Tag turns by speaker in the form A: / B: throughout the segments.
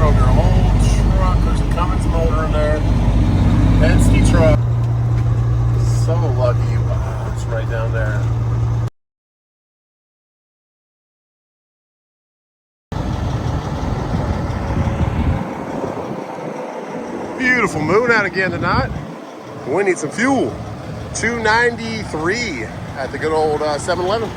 A: Drove your whole truck. There's a Cummins motor in there. Penske truck. So lucky you. Wow, it's right down there. Beautiful moon out again tonight. We need some fuel. $2.93 at the good old 7-Eleven.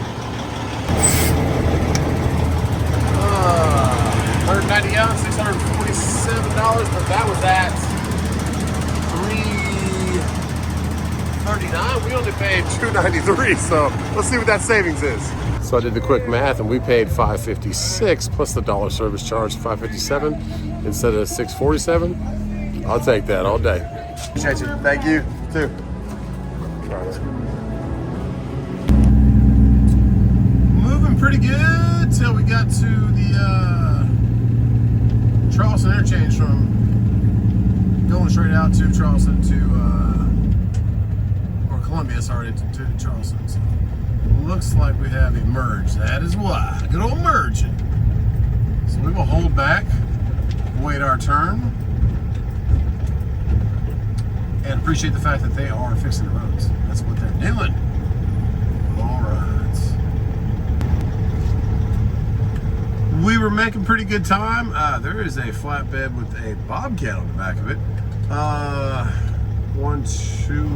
A: 190 gallons, $647, but that was at $3.39. We only paid $2.93, so let's see what that savings is. So I did the quick math, and we paid $5.56 plus the dollar service charge, $5.57 instead of $6.47. I'll take that all day. Appreciate you. Thank you too. Moving pretty good till we got to the Charleston interchange from going straight out to Charleston to or Columbia, sorry, to Charleston. So looks like we have a merge. That is why. Good old merging. So we will hold back, wait our turn, and appreciate the fact that they are fixing the roads. That's what they're doing. All right. We were making pretty good time. There is a flatbed with a bobcat on the back of it. One, two,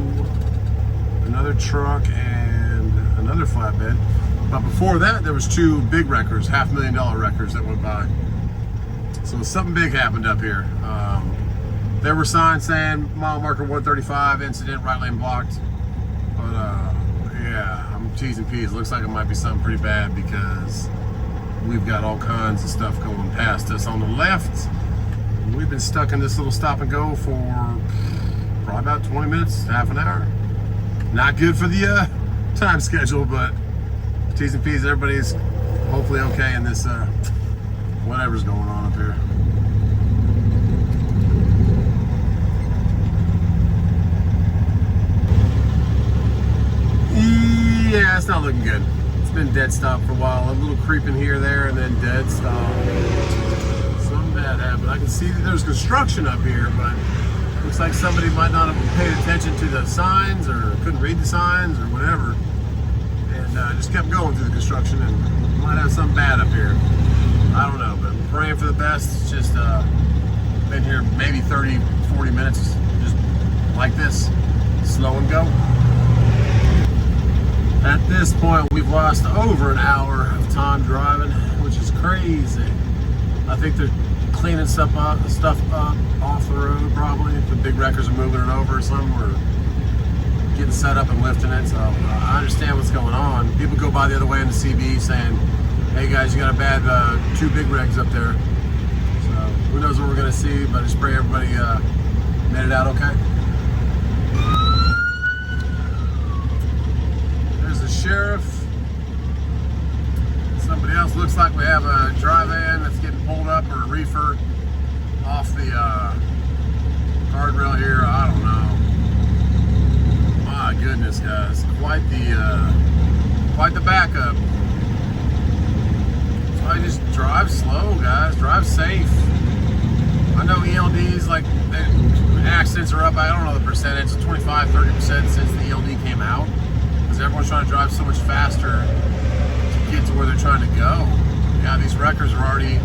A: another truck, and another flatbed. But before that, there was two big wreckers, $500,000 wreckers that went by. So something big happened up here. There were signs saying mile marker 135 incident, right lane blocked. But yeah, I'm teasing peas. Looks like it might be something pretty bad because we've got all kinds of stuff going past us on the left. We've been stuck in this little stop and go for probably about 20 minutes, half an hour. Not good for the time schedule, but teasing peas. Everybody's hopefully okay in this whatever's going on up here. Yeah, it's not looking good. It's been dead stop for a while. A little creeping here, there, and then dead stop. Something bad happened. I can see that there's construction up here, but looks like somebody might not have paid attention to the signs or couldn't read the signs or whatever. And just kept going through the construction and might have something bad up here. I don't know, but I'm praying for the best. It's just been here maybe 30, 40 minutes just like this. Slow and go. At this point, we've lost over an hour of time driving, which is crazy. I think they're cleaning stuff up off the road, probably. The big wreckers are moving it over or something, or getting set up and lifting it. So I understand what's going on. People go by the other way in the CB saying, hey guys, you got a bad two big rigs up there. So who knows what we're gonna see, but I just pray everybody made it out okay. Sheriff, somebody else. Looks like we have a dry van that's getting pulled up, or a reefer off the guardrail here. I don't know. My goodness, guys, quite the backup. So I just drive slow, guys. Drive safe. I know ELDs, like, accidents are up. I don't know the percentage, 25-30% since the ELD came out. Everyone's trying to drive so much faster to get to where they're trying to go. Yeah, these wreckers are already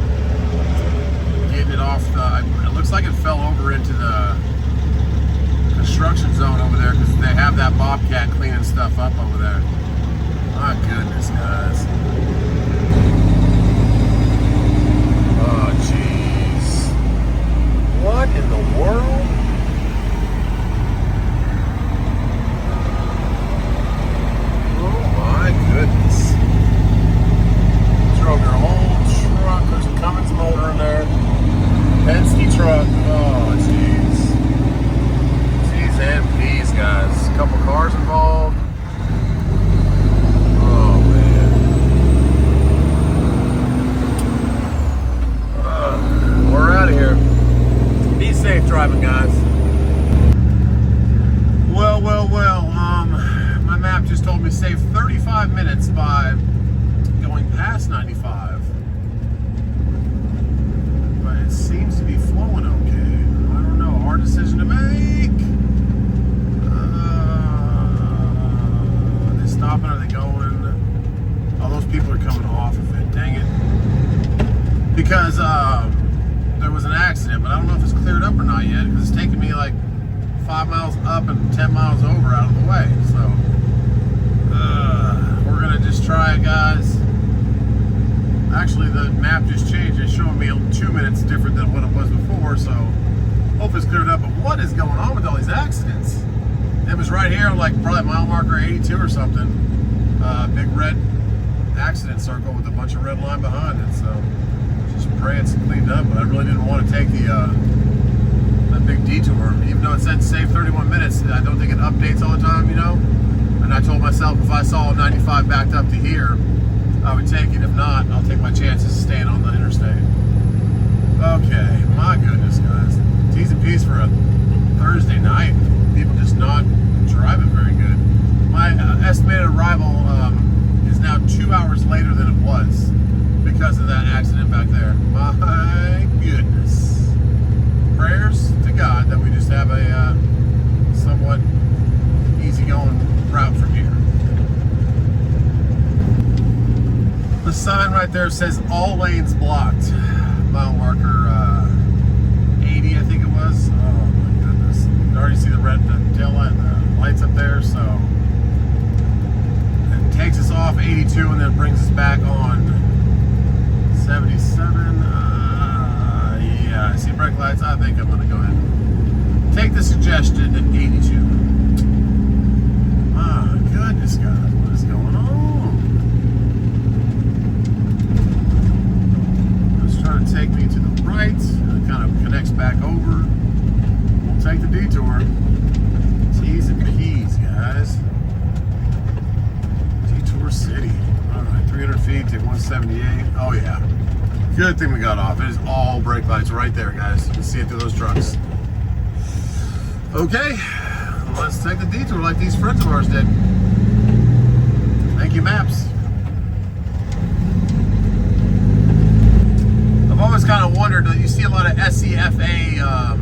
A: getting it off the, it looks like it fell over into the construction zone over there because they have that bobcat cleaning stuff up over there. My goodness, guys. Oh, jeez. What in the world? Goodness. Drove your whole truck. There's a Cummins motor in there. Penske truck. Oh, jeez. Jeez and peas, guys. A couple cars involved. Oh, man. because there was an accident, but I don't know if it's cleared up or not yet, because it's taking me like 5 miles up and 10 miles over out of the way. So we're gonna just try it, guys. Actually, the map just changed. It's showing me 2 minutes different than what it was before, so hope it's cleared up. But what is going on with all these accidents? It was right here, like probably mile marker 82 or something. Big red accident circle with a bunch of red line behind it. So just pray it's cleaned up. But I really didn't want to take that big detour, even though it said save 31 minutes. I don't think it updates all the time, you know. And I told myself if I saw 95 backed up to here, I would take it. If not, I'll take my chances of staying on the interstate. Okay, my goodness, guys. T's and P's for a Thursday night. People just not driving very good. My estimated arrival is now 2 hours later than it was because of that accident back there. My goodness. Prayers to God that we just have a somewhat easygoing route from here. The sign right there says all lanes blocked. Mile marker 80, I think it was. Oh my goodness. You already see the red tail light, the lights up there, so it takes us off 82 and then brings us back on 77. Yeah, I see brake lights. I think I'm gonna go ahead and take the suggestion at 82. My goodness, guys, what is going on? Trying to take me to the right, it kind of connects back over. We'll take the detour. T's and P's, guys. Detour City. Alright, 300 feet to 178. Oh yeah. Good thing we got off. It is all brake lights right there, guys. You can see it through those trucks. Okay, let's take the detour like these friends of ours did. Thank you, Maps. I've always kind of wondered that you see a lot of SCFA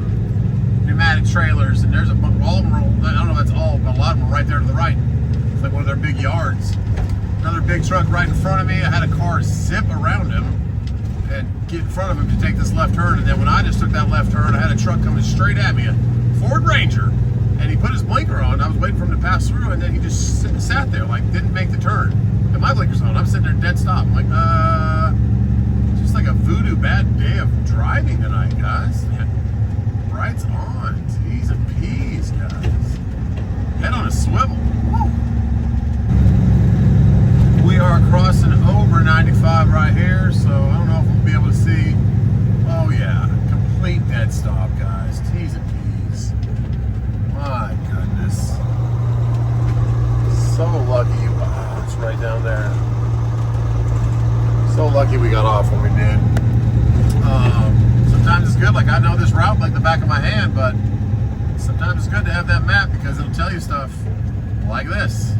A: pneumatic trailers, and there's all of them are, I don't know if that's all, but a lot of them are right there to the right. It's like one of their big yards. Another big truck right in front of me. I had a car zip around him and get in front of him to take this left turn, and then when I just took that left turn, I had a truck coming straight at me, a Ford Ranger, and he put his blinker on. I was waiting for him to pass through, and then he just sat there, like didn't make the turn. And my blinker's on. I'm sitting there dead stop. I'm like, it's like a voodoo bad day of driving tonight, guys. Brights on, T's and P's, guys. Head on a swivel. Woo. We are crossing over 95 right here, so I don't know if we'll be able to see. Oh yeah, complete dead stop, guys. T's and P's. My goodness. So lucky you are. It's right down there. So lucky we got off when we did. Sometimes it's good, like I know this route like the back of my hand, but sometimes it's good to have that map because it'll tell you stuff like this.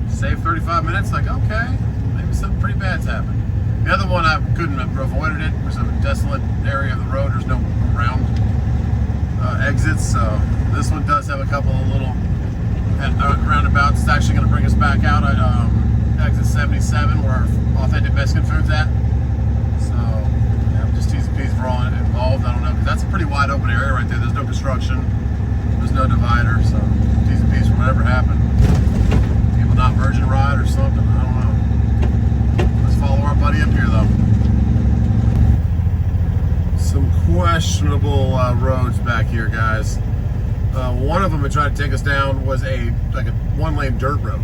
A: Save 35 minutes, like okay, maybe something pretty bad's happened. The other one I couldn't have avoided it. There's a desolate area of the road. There's no round exits, so this one does have a couple of little roundabouts. It's actually going to bring us back out at exit 77 where our authentic Mexican food's at. So yeah, just T's and P's for all involved. I don't know, because that's a pretty wide open area right there. There's no construction, there's no divider, so T's and P's for whatever happened. People not virgin ride or something, I don't know. Let's follow our buddy up here though. Some questionable roads back here, guys. One of them that tried to take us down was like a one-lane dirt road.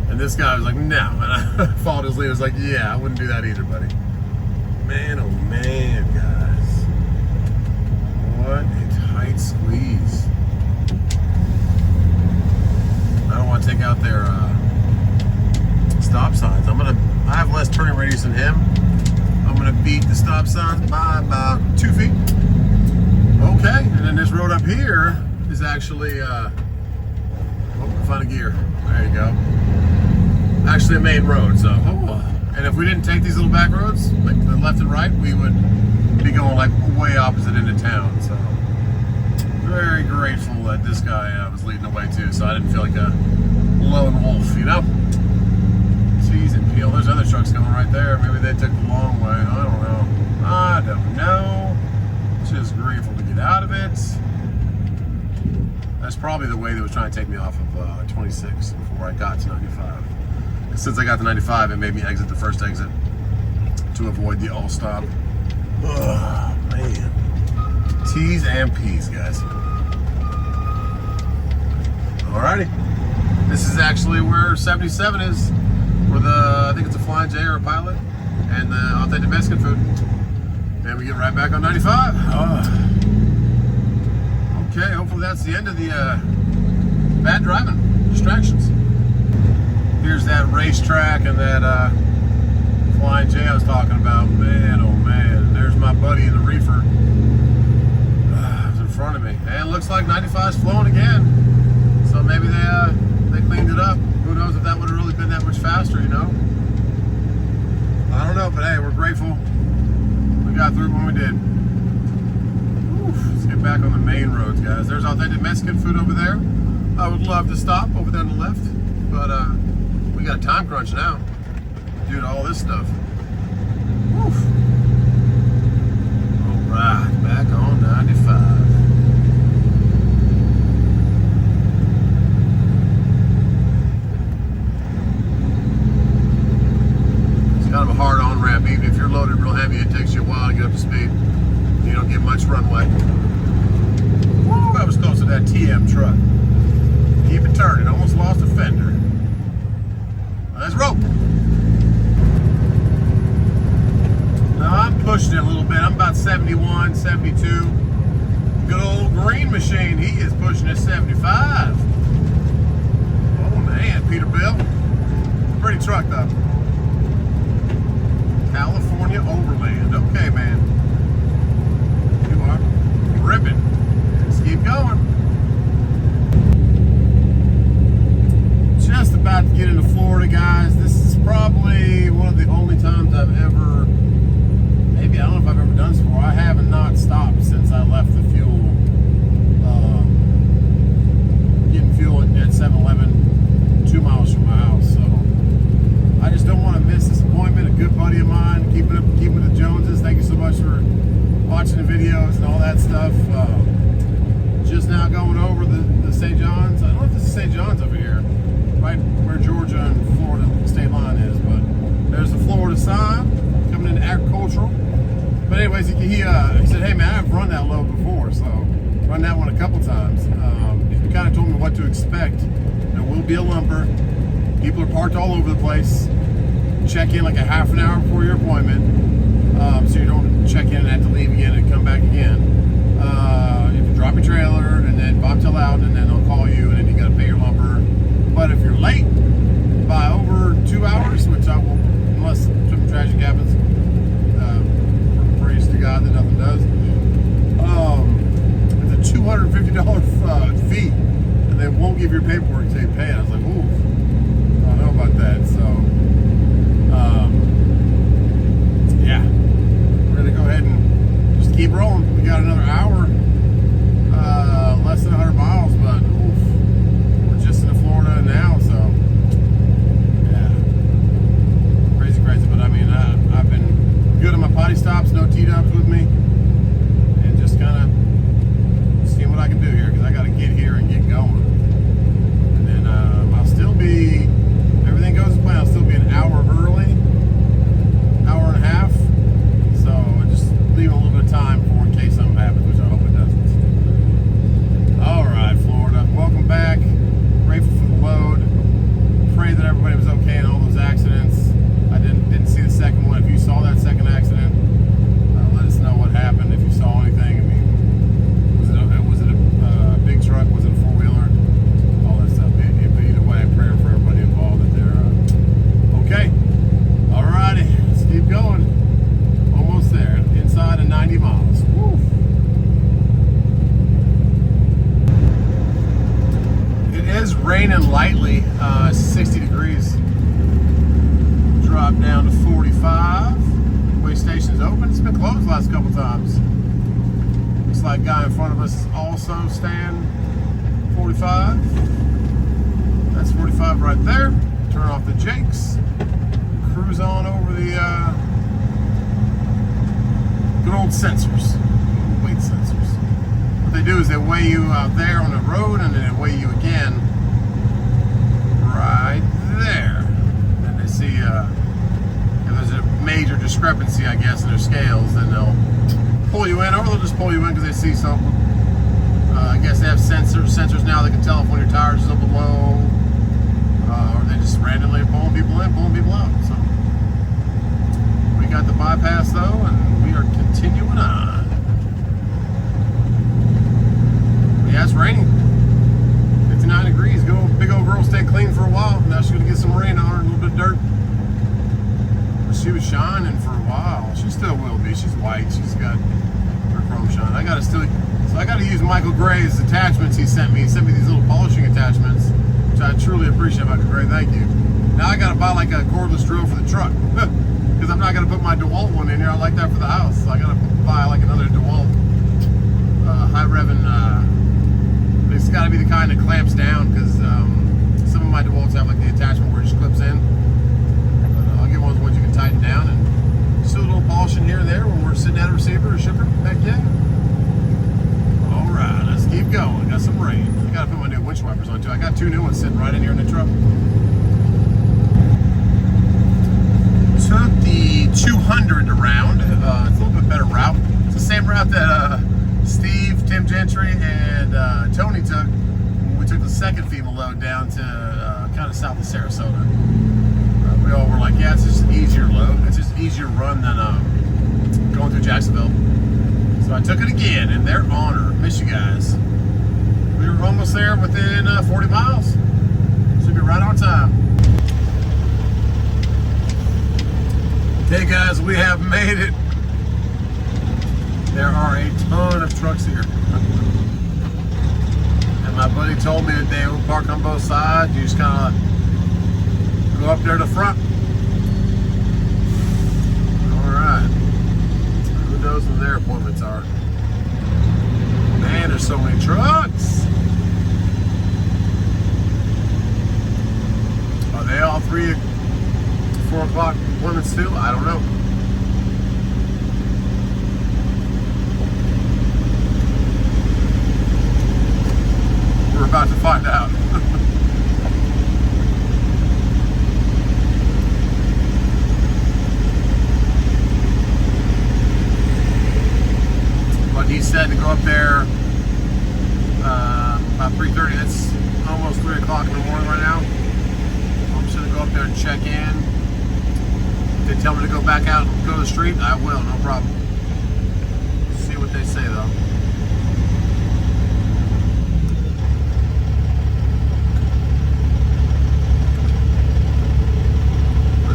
A: And this guy was like, no. And I followed his lead. I was like, yeah, I wouldn't do that either, buddy. Man, oh man, guys. What a tight squeeze. I don't want to take out their stop signs. I have less turning radius than him. I'm going to beat the stop signs by about 2 feet. Okay, and then this road up here is actually, find a gear. There you go. Actually a main road, so, and if we didn't take these little back roads, like the left and right, we would be going like way opposite end of town, so. Very grateful that this guy was leading the way too, so I didn't feel like a lone wolf, you know? T's and P's. There's other trucks going right there. Maybe they took the long way, I don't know. That's probably the way that was trying to take me off of 26 before I got to 95. And since I got to 95, it made me exit the first exit to avoid the all stop. Oh, man. T's and P's, guys. Alrighty. This is actually where 77 is. Where I think it's a Flying J or a Pilot. And the authentic Mexican food. And we get right back on 95. Okay, hopefully that's the end of the bad driving distractions. Here's that racetrack and that Flying J I was talking about. Man, oh man. There's my buddy in the reefer. It's in front of me. And it looks like 95 is flowing again. So maybe they cleaned it up. Who knows if that would have really been that much faster, you know? I don't know, but hey, we're grateful we got through when we did. Oof, let's get back on the main roads, guys. There's authentic Mexican food over there. I would love to stop over there on the left, but we got a time crunch now due to all this stuff. Oof. All right, back on 95. Kind of a hard on-ramp. Even if you're loaded real heavy, it takes you a while to get up to speed. You don't get much runway. Woo, I was close to that TM truck. Keep it turning. Almost lost a fender. Let's roll. Now I'm pushing it a little bit. I'm about 71, 72. Good old green machine. He is pushing at 75. Oh man, Peterbilt. Pretty truck though. California Overland. Okay, man. You are ripping. Let's keep going. Just about to get into Florida, guys. This is probably one of the only times I've ever, maybe, I don't know if I've ever done this before. I haven't not stopped since I left the fuel, getting fuel at 7-Eleven 2 miles from my house. So I just don't want to miss this appointment. A good buddy of mine, keeping the Joneses. Thank you so much for watching the videos and all that stuff. Just now going over the St. John's. I don't know if this is St. John's over here, right where Georgia and Florida state line is, but there's the Florida sign coming into agricultural. But anyways, he said, hey man, I've run that load before, so run that one a couple times. He kind of told me what to expect. There will be a lumper. People are parked all over the place. Check in like a half an hour before your appointment, so you don't check in and have to leave again and come back again. You have to drop your trailer and then bobtail out, and then they'll call you, and then you got to pay your lumper. But if you're late by over 2 hours, which I will, unless something tragic happens, praise to God that nothing does. It's a $250 fee, and they won't give your paperwork until you pay it. I was like, ooh. I don't know about that, so yeah, we're gonna go ahead and just keep rolling. We got another hour, less than 100 miles, but oof, we're just into Florida now, so yeah, crazy. But I mean, I've been good on my potty stops, no T-dubs with me, and just kind of seeing what I can do here, because I got to get here and get going, and then I'll still be. Everything goes as planned. I'll still be an hour early, hour and a half. So just leave a little bit of time for in case something happens, which I hope it doesn't. All right, Florida, welcome back. Grateful for the load. Pray that everybody was okay in all those accidents. I didn't see the second one. If you saw that second accident, let us know what happened. If you saw anything, I mean, was it a big truck? Was it a four-wheeler? All that stuff. Either way, prayer for everybody involved that they're okay. Alrighty, let's keep going. Almost there. Inside of 90 miles. Woo. It is raining lightly. 60 degrees. Drop down to 45. Way station's open. It's been closed the last couple times. Looks like guy in front of us is also staying 45. That's 45 right there. Turn off the Jakes. Cruise on over the good old sensors. Weight sensors. they do is they weigh you out there on the road, and then they weigh you again right there. And they see if there's a major discrepancy, I guess, in their scales, then they'll pull you in, or they'll just pull you in because they see something. I guess they have sensors now that can tell if one of your tires is up or low, or they just randomly pulling people in, pulling people out. So we got the bypass though, and we are continuing on. Yeah, it's raining. 59 degrees. Big old girl stayed clean for a while. Now she's gonna get some rain on her, a little bit of dirt. But she was shining for a while. She still will be. She's white. She's got her chrome shine. So I gotta use Michael Gray's attachments he sent me. He sent me these little polishing attachments, which I truly appreciate, Michael Gray. Thank you. Now I gotta buy like a cordless drill for the truck, because I'm not gonna put my DeWalt one in here. I like that for the house. So I gotta buy like another DeWalt high revving. It's got to be the kind that clamps down, because some of my DeWalts have like the attachment where it just clips in. But I'll get one of the ones you can tighten down, and just do a little polishing here and there when we're sitting at a receiver or shipper. Heck yeah. All right, let's keep going. Got some rain. I got to put my new windshield wipers on too. I got 2 new ones sitting right in here in the truck. Took the 200 around. It's a little bit better route. It's the same route that Steve, Tim Gentry, and Tony took when we took the second FEMA load down to kind of south of Sarasota. We all were like, yeah, it's just an easier load. It's just an easier run than going through Jacksonville. So I took it again, and they're on her. Miss you guys. We were almost there within 40 miles. Should be right on time. Hey guys, we have made it. There are a ton of trucks here. And my buddy told me that they will park on both sides. You just kind of go up there to the front. All right. Who knows when their appointments are? Man, there's so many trucks. Are they all 3 4 o'clock appointments too? I don't know. We're about to find out. But he said to go up there about 3:30. It's almost 3 o'clock in the morning right now. I'm just gonna go up there and check in. If they tell me to go back out and go to the street, I will, no problem. See what they say though.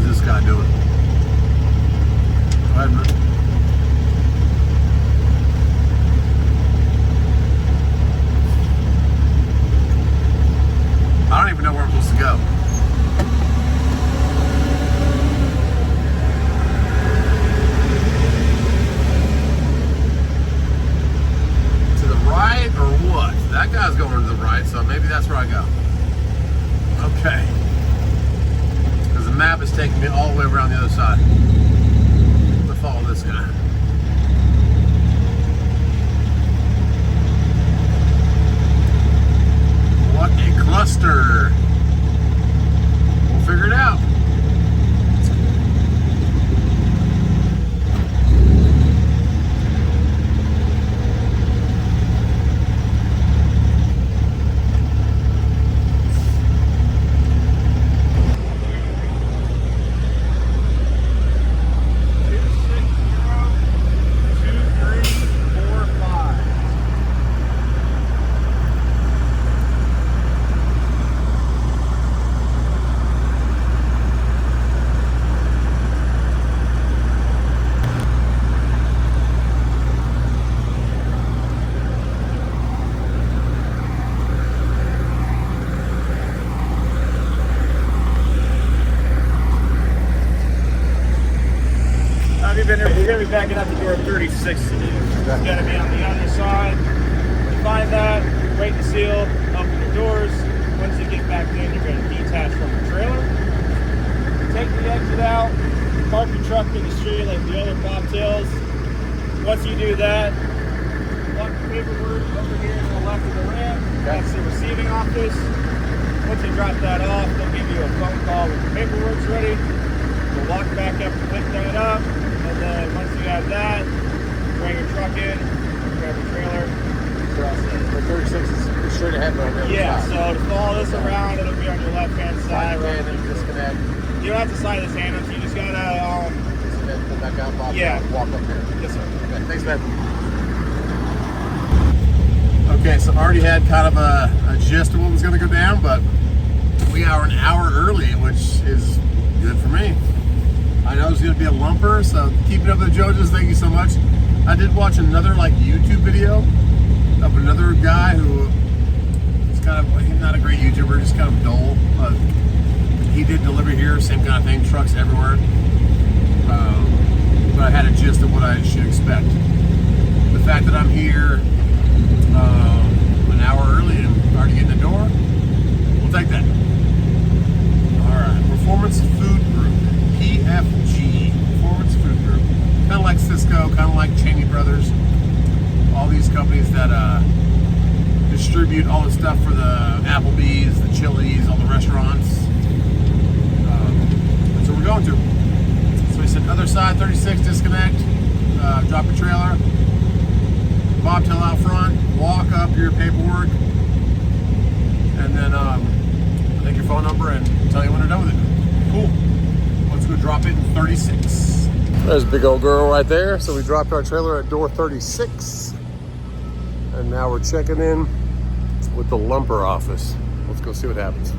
A: This guy doing? Go ahead, man. I don't even know where I'm supposed to go. To the right or what? That guy's going to the right, so maybe that's where I go. Okay. The map is taking me all the way around the other side. I'm gonna follow this guy. What a cluster. We'll figure it out.
B: You're going to be backing up to door 36 today. It's got to be on the other side. You find that, break the seal, open the doors. Once you get back in, you're going to detach from the trailer. Take the exit out, park your truck in the street like the other bobtails. Once you do that, lock the paperwork over here to the left of the ramp. That's the receiving office. Once you drop that off, they'll give you a phone call when the paperwork's ready. We'll walk back up to pick that up, and then once you have that, bring your truck in, grab your trailer.
A: The 36 is straight ahead right there.
B: Yeah, so to follow this around, it'll be on your left-hand side.
A: Right, and then disconnect.
B: You don't have to slide this hand, so you just gotta
A: Disconnect, put back out, walk up here.
B: Yes, sir.
A: Okay, thanks, man. Okay, so I already had kind of a gist of what was going to go down, but we are an hour early, which is good for me. I know it's going to be a lumper, so keep it up with the Jojas. Thank you so much. I did watch another YouTube video of another guy who is kind of, he's not a great YouTuber, just kind of dull. He did deliver here, same kind of thing, trucks everywhere. But I had a gist of what I should expect. The fact that I'm here an hour early and already getting the door, we'll take that. Alright, Performance Food Group, PFG, Performance Food Group. Kind of like Cisco, kind of like Cheney Brothers. All these companies that distribute all the stuff for the Applebee's, the Chili's, all the restaurants. That's what we're going to. So we said other side, 36, disconnect, drop your trailer, bobtail out front, walk up your paperwork, and then take your phone number and tell you when they're done with it. Cool. Let's go drop it in 36. There's a big old girl right there. So we dropped our trailer at door 36. And now we're checking in with the lumper office. Let's go see what happens.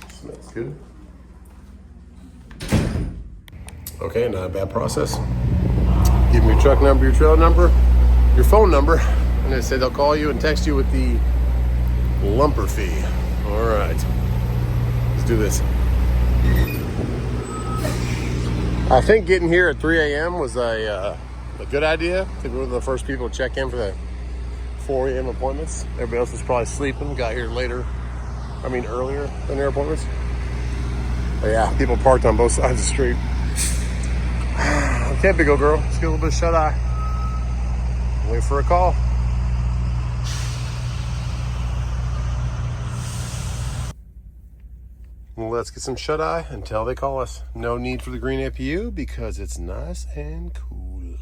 A: Smells good. Okay, not a bad process. Give them your truck number, your trailer number, your phone number, and they say they'll call you and text you with the lumper fee. All right, let's do this. I think getting here at 3 a.m. was a good idea. I think we were the first people to check in for the 4 a.m. appointments. Everybody else was probably sleeping, got here earlier than their appointments. But yeah, people parked on both sides of the street. Okay, big old girl, let's get a little bit of shut-eye. Wait for a call. Let's get some shut-eye until they call us. No need for the green APU because it's nice and cool.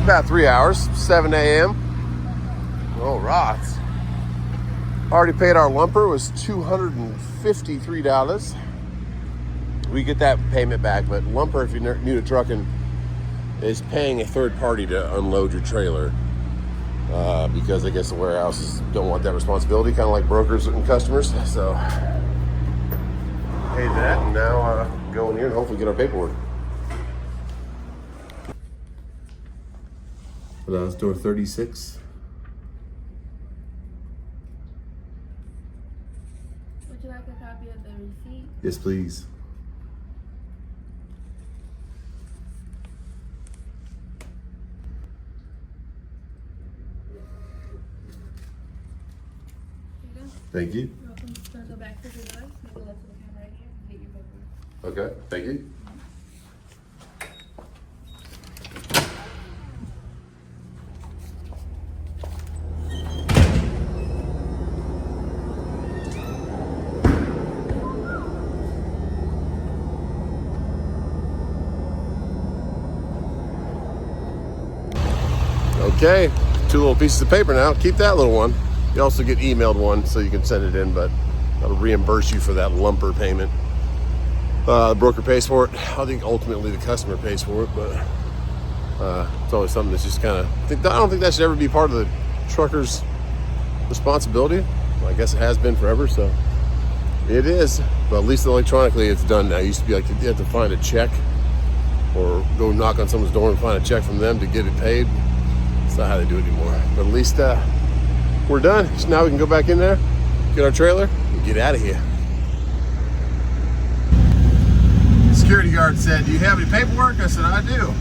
A: About 3 hours, 7 a.m. Oh, rots. Already paid our lumper, was $253. We get that payment back, but lumper, if you're new to trucking, is paying a third party to unload your trailer because I guess the warehouses don't want that responsibility, kind of like brokers and customers. So paid that, and now go in here and hopefully get our paperwork. That's door 36.
C: Would you like a copy of the receipt?
A: Yes, please.
C: Here you go.
A: Thank you.
C: You're welcome. Just gonna go back to the doors, make a left to the camera right here, and get your paperwork.
A: Okay, thank you. Okay, 2 little pieces of paper now. Keep that little one. You also get emailed one so you can send it in, but that'll reimburse you for that lumper payment. The broker pays for it. I think ultimately the customer pays for it, but it's always something that's just kind of, I don't think that should ever be part of the trucker's responsibility. Well, I guess it has been forever, so it is. But at least electronically it's done now. It used to be like you had to find a check or go knock on someone's door and find a check from them to get it paid. It's not how they do it anymore. But at least we're done. So now we can go back in there, get our trailer, get out of here. The security guard said, "Do you have any paperwork?" I said, "I do."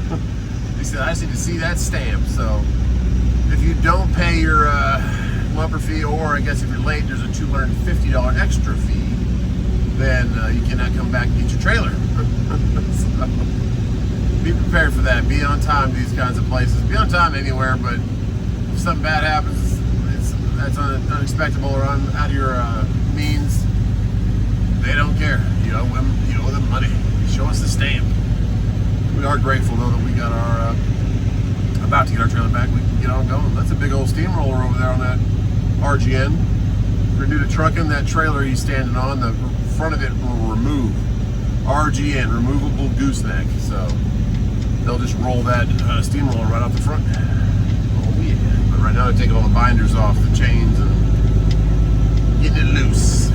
A: He said, "I just need to see that stamp." So if you don't pay your lumber fee, or I guess if you're late, there's a $250 extra fee, then you cannot come back and get your trailer. So, be prepared for that. Be on time to these kinds of places. Be on time anywhere, but if something bad happens, that's unexpected or out of your means, they don't care. You owe them money. Show us the stamp. We are grateful though that we got our about to get our trailer back. We can get on going. That's a big old steamroller over there on that RGN. If you're new to trucking, that trailer he's standing on, the front of it will remove. RGN, removable gooseneck. So they'll just roll that steamroller right off the front. Oh yeah. But right now they're taking all the binders off the chains and getting it loose.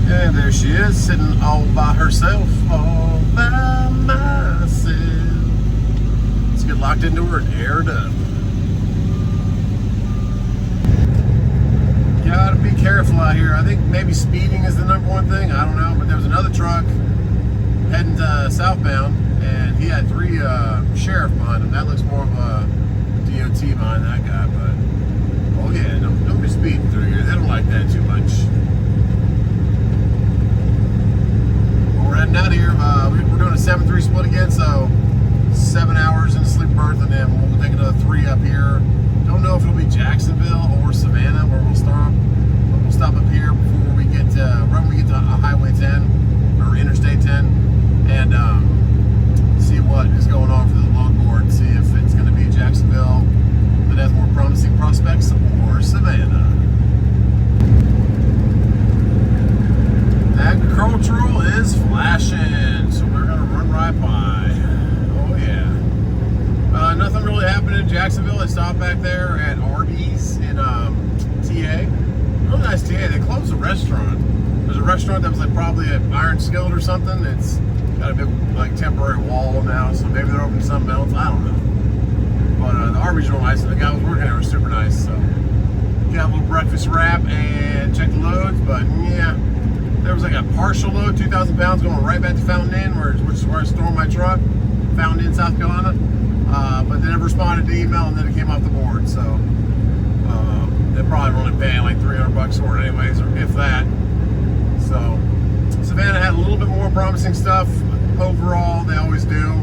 A: And there she is, sitting all by herself, all by myself. Let's get locked into her and air it up. Gotta be careful out here. I think maybe speeding is the #1 thing. I don't know, but there was another truck heading southbound, and he had 3 sheriff behind him. That looks more of a DOT behind that guy, but oh yeah, don't be speeding through here. They don't like that too much. We're heading out of here. We're doing a 7-3 split again, so 7 hours in the sleep berth, and then we'll take another 3 up here. Don't know if it'll be Jacksonville or Savannah where we'll stop, but we'll stop up here before we get to, right when we get to Highway 10 or Interstate 10, and see what is going on for the longboard. See if it's going to be Jacksonville that has more promising prospects or Savannah. Agricultural is flashing, so we're gonna run right by. Oh yeah. Nothing really happened in Jacksonville. They stopped back there at Arby's in TA. Real nice TA. They closed the restaurant. There's a restaurant that was like probably an iron skillet or something. It's got a big like temporary wall now, so maybe they're opening something else. I don't know. But the Arby's real nice, and the guy who was working there was super nice. So got a little breakfast wrap and check the loads, but yeah. There was like a partial load, 2,000 pounds going right back to Fountain Inn, which is where I store my truck, Fountain Inn, South Carolina. But they never responded to email, and then it came off the board. So they're probably only paying like $300 for it anyways, or if that. So Savannah had a little bit more promising stuff overall. They always do.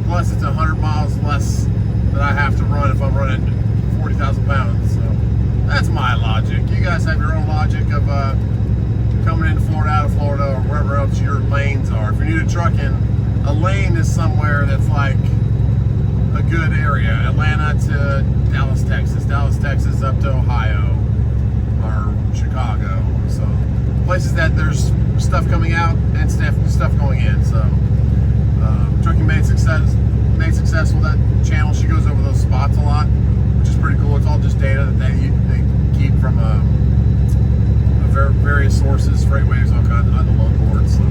A: Plus it's 100 miles less that I have to run if I'm running 40,000 pounds. So that's my logic. You guys have your own logic of coming into Florida, out of Florida, or wherever else your lanes are. If you're new to trucking, a lane is somewhere that's like a good area. Atlanta to Dallas, Texas up to Ohio or Chicago. So places that there's stuff coming out and stuff going in. So Trucking made successful that channel. She goes over those spots a lot, which is pretty cool. It's all just data that they keep from various sources, freight waves, all kinds on the load board. So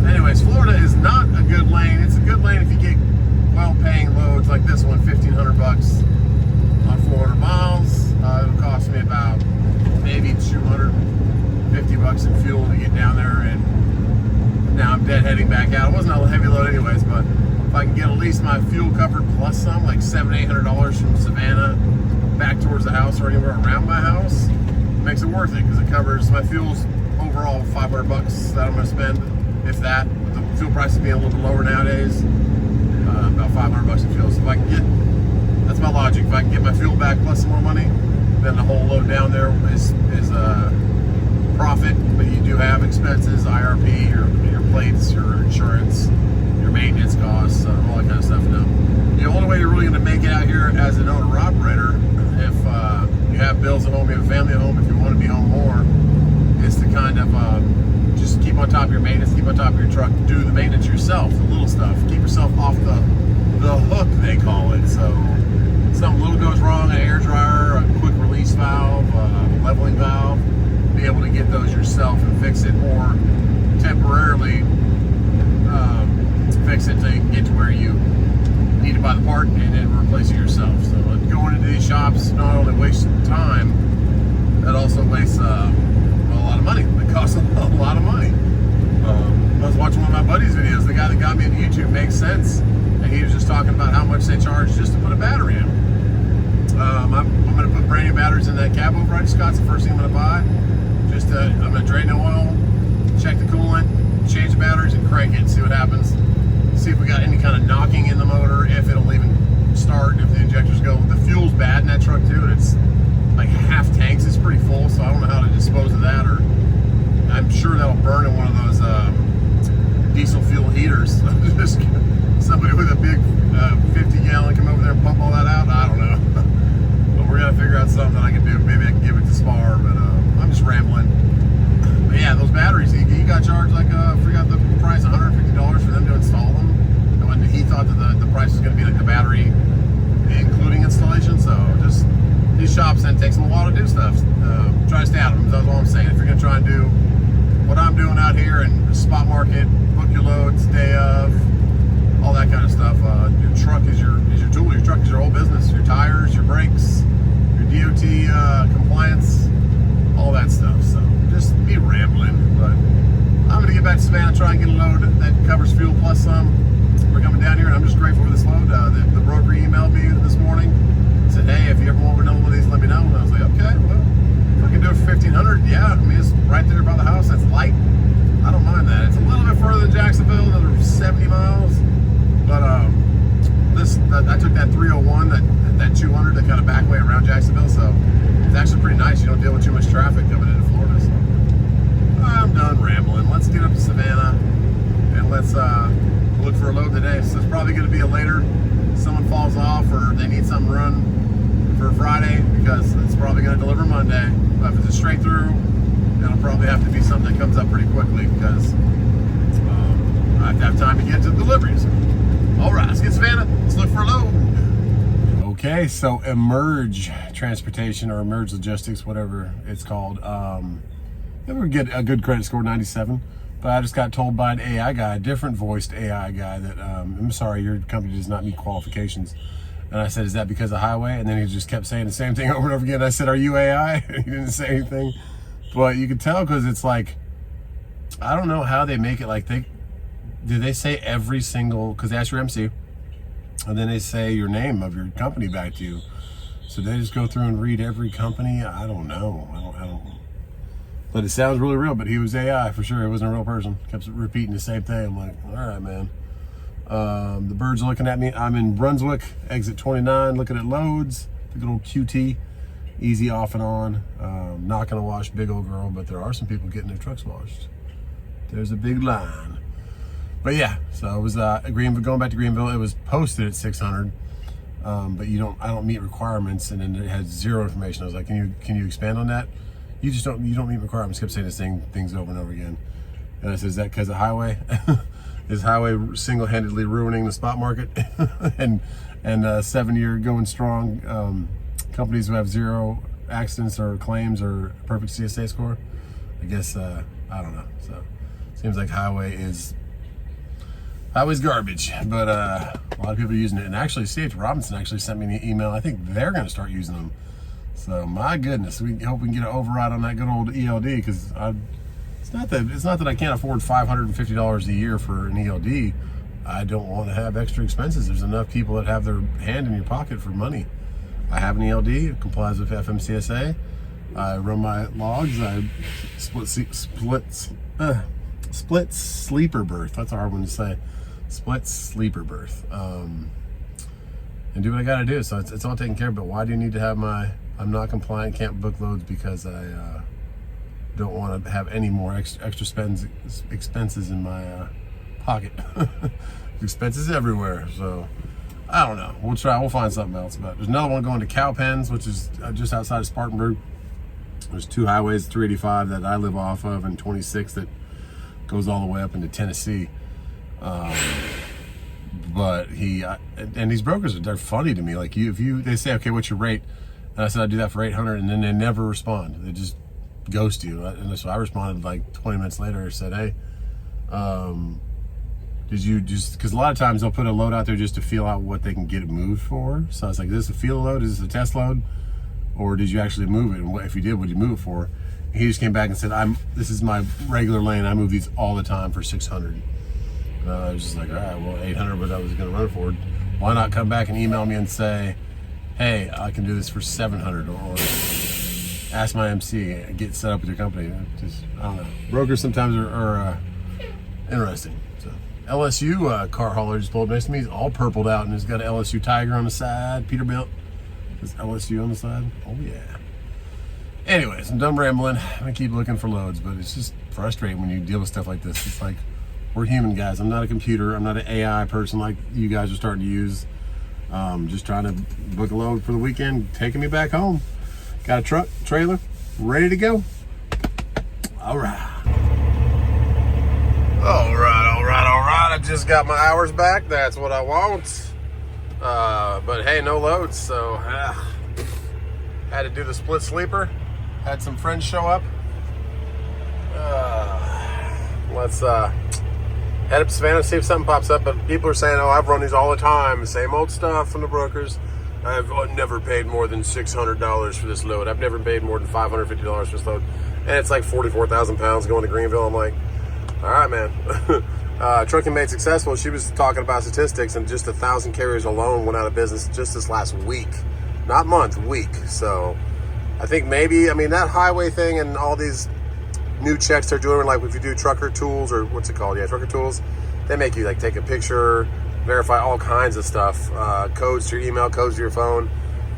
A: anyways, Florida is not a good lane. It's a good lane if you get well-paying loads like this one, $1,500 on 400 miles. It'll cost me about maybe $250 in fuel to get down there, and now I'm deadheading back out. It wasn't a heavy load anyways, but if I can get at least my fuel covered plus some, like $700-800 from Savannah back towards the house or anywhere around my house, makes it worth it, because it covers my fuel's overall $500 that I'm going to spend, if that. The fuel prices being a little bit lower nowadays, about $500 in fuel. So if I can get, that's my logic, if I can get my fuel back plus some more money, then the whole load down there is profit. But you do have expenses, IRP, your plates, your insurance, your maintenance costs, all that kind of stuff. Now, the only way you're really going to make it out here as an owner-operator, if you have bills at home, you have a family at home, if you want to be home more, is to kind of just keep on top of your maintenance, keep on top of your truck, do the maintenance yourself, the little stuff, keep yourself off the hook, they call it. So something little goes wrong, an air dryer, a quick release valve, a leveling valve, be able to get those yourself and fix it, or temporarily fix it to get to where you need to buy the part and then replace it yourself. So going into these shops not only wastes time, it also wastes a lot of money. It costs a lot of money. I was watching one of my buddy's videos. The guy that got me into YouTube makes sense, and he was just talking about how much they charge just to put a battery in. I'm going to put brand new batteries in that cab over I just got. It's the first thing I'm going to buy. I'm going to drain the oil, check the coolant, change the batteries, and crank it and see what happens. See if we got any kind of knocking in the motor, if it'll even start, if the injectors go. The fuel's bad in that truck too, and it's like half tanks. It's pretty full, so I don't know how to dispose of that, or I'm sure that'll burn in one of those diesel fuel heaters. Just somebody with a big 50-gallon come over there and pump all that out. I don't know. But we're gonna figure out something that I can do. Maybe I can give it to Spar, but I'm just rambling. But yeah, those batteries, he got charged like I forgot the price, $150 for them to install them. And when he thought that the price was gonna be like the battery including installation. So just these shops, then it takes them a while to do stuff. Try to stay out of them. That's all I'm saying. If you're gonna try and do what I'm doing out here and spot market, book your loads day of, all that kind of stuff. Your truck is your tool. Your truck is your whole business. Your tires, your brakes, your DOT compliance, all that stuff. So just be rambling. But I'm gonna get back to Savannah, try and get a load that covers fuel plus some. We're coming down here, and I'm just grateful for this load. The broker emailed me this morning, said, "Hey, if you ever want another one of these, let me know." And I was like, "Okay, well, if I can do it for $1,500, yeah. I mean, it's right there by the house. That's light. I don't mind that. It's a little bit further than Jacksonville, another 70 miles. But I took that 301, that 200, that kind of back way around Jacksonville. So it's actually pretty nice. You don't deal with too much traffic coming into Florida. So I'm done rambling. Let's get up to Savannah and let's look for a load today. So it's probably going to be a later. Someone falls off or they need something run for Friday, because it's probably going to deliver Monday. But if it's a straight through, it'll probably have to be something that comes up pretty quickly, because I have to have time to get to the deliveries. All right, let's get Savannah. Let's look for a load. Okay, so Emerge Transportation or Emerge Logistics, whatever it's called. Never get a good credit score, 97. But I just got told by an AI guy, a different voiced AI guy, that I'm sorry, your company does not meet qualifications. And I said, is that because of highway? And then he just kept saying the same thing over and over again. I said, are you AI? And he didn't say anything. But you can tell, because it's like, I don't know how they make it. Like, do they say every single, because they ask your MC, and then they say your name of your company back to you. So they just go through and read every company. I don't know. I don't. But it sounds really real. But he was AI for sure. He wasn't a real person. Kept repeating the same thing. I'm like, all right, man. The bird's looking at me. I'm in Brunswick, exit 29, looking at loads. The good old QT, easy off and on. Not gonna wash big old girl, but there are some people getting their trucks washed. There's a big line. But yeah, so it was going back to Greenville. It was posted at 600, but I don't meet requirements, and then it had zero information. I was like, can you expand on that? You don't meet requirements. Kept saying the same things over and over again. And I said, is that because of highway? Is highway single-handedly ruining the spot market? and 7-year going strong companies who have zero accidents or claims or perfect CSA score? I guess I don't know. So seems like highway's garbage, but a lot of people are using it. And actually, C.H. Robinson actually sent me an email. I think they're going to start using them. So my goodness, we hope we can get an override on that good old ELD, because it's not that I can't afford $550 a year for an ELD. I don't want to have extra expenses. There's enough people that have their hand in your pocket for money. I have an ELD. It complies with FMCSA. I run my logs. I split sleeper berth. That's a hard one to say. Split sleeper berth. And do what I got to do. So it's all taken care of. But why do you need to have I'm not compliant, can't book loads, because I don't want to have any more extra expenses in my pocket. Expenses everywhere. So I don't know. We'll find something else. But there's another one going to Cowpens, which is just outside of Spartanburg. There's 2 highways, 385 that I live off of, and 26 that goes all the way up into Tennessee. But and these brokers, they're funny to me. Like, they say, okay, what's your rate? And I said, I do that for 800, and then they never respond. They just ghost you. And so I responded like 20 minutes later and said, hey, Did you just, because a lot of times they'll put a load out there just to feel out what they can get it moved for. So I was like, is this a feel load? Is this a test load? Or did you actually move it? And if you did, what did you move it for? And he just came back and said, this is my regular lane. I move these all the time for 600. I was just like, all right, well, 800, but I was going to run it for it. Why not come back and email me and say, hey, I can do this for 700, or ask my MC, get set up with your company. Just, I don't know. Brokers sometimes are interesting. So LSU car hauler just pulled up next to me. He's all purpled out and he's got an LSU Tiger on the side, Peterbilt. There's LSU on the side. Oh yeah. Anyways, I'm done rambling. I keep looking for loads, but it's just frustrating when you deal with stuff like this. It's like, we're human, guys. I'm not a computer. I'm not an AI person like you guys are starting to use. Just trying to book a load for the weekend, taking me back home. Got a truck, trailer, ready to go. All right. All right. I just got my hours back. That's what I want. But hey, no loads, so had to do the split sleeper. Had some friends show up. Let's head up to Savannah, see if something pops up. But people are saying, oh, I've run these all the time. The same old stuff from the brokers. I've never paid more than $600 for this load. I've never paid more than $550 for this load. And it's like 44,000 pounds going to Greenville. I'm like, all right, man. Trucking Made Successful, she was talking about statistics, and just 1,000 carriers alone went out of business just this last week. Not month, week. So I think maybe, that highway thing and all these new checks they're doing, like if you do trucker tools, or what's it called? Yeah, trucker tools. They make you like take a picture, verify all kinds of stuff, codes to your email, codes to your phone,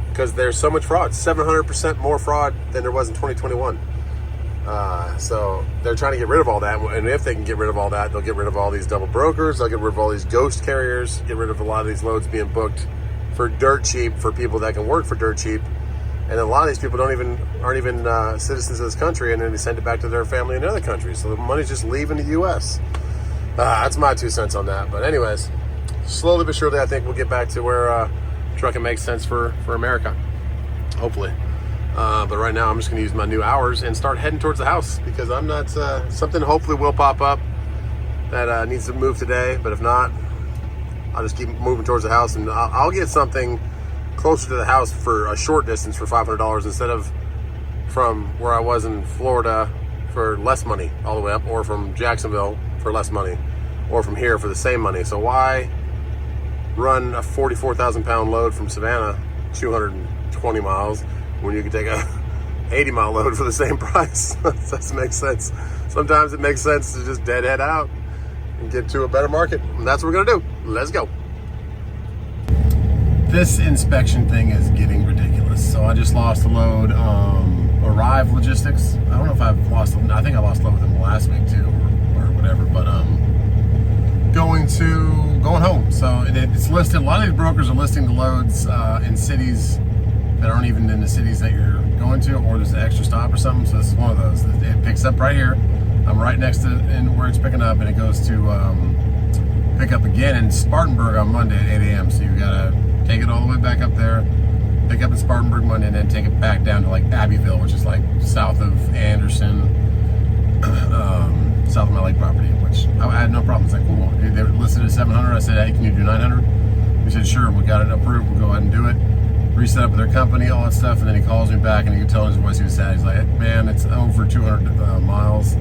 A: because there's so much fraud. 700% more fraud than there was in 2021. So they're trying to get rid of all that, and if they can get rid of all that, they'll get rid of all these double brokers, they'll get rid of all these ghost carriers, get rid of a lot of these loads being booked for dirt cheap for people that can work for dirt cheap. And a lot of these people aren't even citizens of this country, and then they send it back to their family in other countries. So the money's just leaving the U.S. That's my 2 cents on that. But anyways, slowly but surely, I think we'll get back to where trucking makes sense for America, hopefully. But right now, I'm just going to use my new hours and start heading towards the house, because I'm not, something hopefully will pop up that needs to move today. But if not, I'll just keep moving towards the house, and I'll get something closer to the house for a short distance for $500 instead of from where I was in Florida for less money all the way up, or from Jacksonville for less money, or from here for the same money. So why run a 44,000 pound load from Savannah 220 miles when you can take a 80-mile load for the same price? That doesn't make sense. Sometimes it makes sense to just deadhead out and get to a better market. And that's what we're gonna do. Let's go. This inspection thing is getting ridiculous. So I just lost a load. Arrive Logistics. I don't know if I've lost. I think I lost a load with them last week too, or whatever. But going home. So it's listed. A lot of these brokers are listing the loads in cities that aren't even in the cities that you're going to, or there's an extra stop or something. So this is one of those. It picks up right here. I'm right next to where it's picking up, and it goes to pick up again in Spartanburg on Monday at 8 a.m. So you gotta take it all the way back up there, pick up in Spartanburg Monday, and then take it back down to like Abbeville, which is like south of Anderson, south of my lake property, which I had no problem. It's like, cool. They were listed at 700. I said, hey, can you do 900? He said, sure, we got it approved. We'll go ahead and do it. Reset up with their company, all that stuff, and then he calls me back, and you can tell in his voice he was sad. He's like, man, it's over 200 miles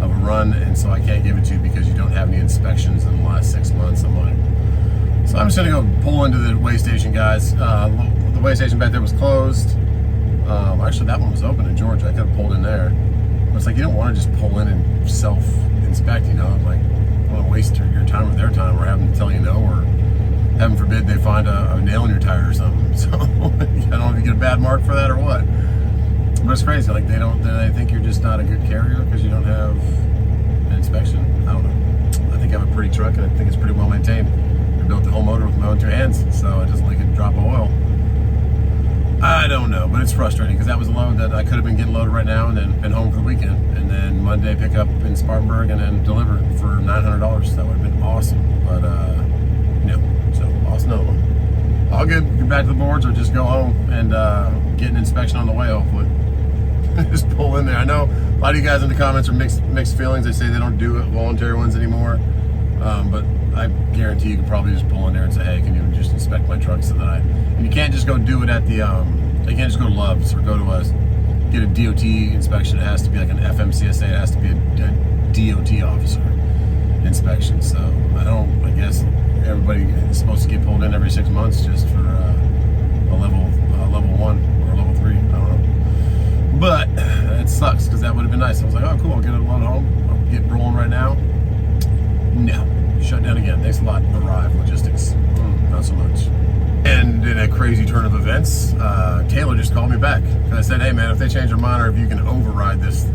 A: of a run, and so I can't give it to you because you don't have any inspections in the last 6 months. I'm like, so I'm just gonna go pull into the weigh station, guys. The weigh station back there was closed. Actually, that one was open in Georgia. I could have pulled in there. But it's like, you don't want to just pull in and self-inspect, you know? Like, I don't want to waste your time or their time, or have them tell you no, or heaven forbid they find a nail in your tire or something. So I don't know if you get a bad mark for that or what. But it's crazy. Like, they think you're just not a good carrier because you don't have an inspection. I don't know. I think I have a pretty truck, and I think it's pretty well maintained. Built the whole motor with my own 2 hands, so it doesn't like a drop of oil. I don't know, but it's frustrating because that was a load that I could have been getting loaded right now and then been home for the weekend, and then Monday pick up in Spartanburg and then deliver for $900. That would have been awesome, but no. So lost no one. All good. Get back to the boards or just go home and get an inspection on the way. Hopefully, just pull in there. I know a lot of you guys in the comments are mixed feelings. They say they don't do voluntary ones anymore, but I guarantee you can probably just pull in there and say, hey, can you just inspect my truck so that and you can't just go do it at the, you can't just go to Love's or go to get a DOT inspection. It has to be like an FMCSA. It has to be a DOT officer inspection. So I guess everybody is supposed to get pulled in every 6 months just for a level 1 or a level 3. I don't know. But it sucks because that would have been nice. I was like, oh, cool, I'll get a load home. I'll get rolling right now. No, shut down again. Thanks a lot, Arrive Logistics. Not so much. And in a crazy turn of events, Taylor just called me back. I said, hey man, if they change their mind or if you can override this